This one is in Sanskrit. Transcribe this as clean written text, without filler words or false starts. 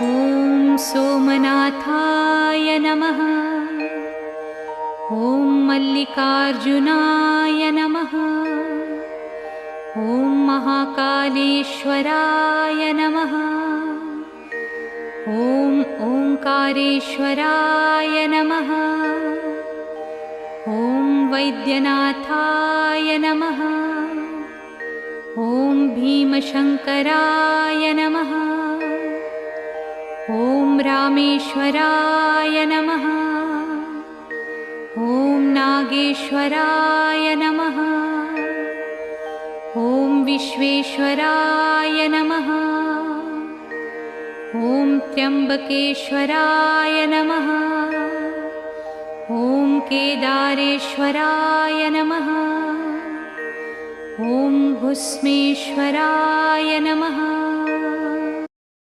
ॐ सोमनाथाय नमः। ॐ मल्लिकार्जुनाय नमः। ॐ महाकालेश्वराय नमः। ॐ ओंकारेश्वराय नमः। ॐ वैद्यनाथाय नमः। ॐ भीमशंकराय नमः। ॐ रामेश्वराय नमः। ॐ नागेश्वराय नमः। ॐ विश्वेश्वराय नमः। ॐ त्र्यंबकेश्वराय नमः। ॐ केदारेश्वराय नमः। ॐ भुस्मेश्वराय नमः।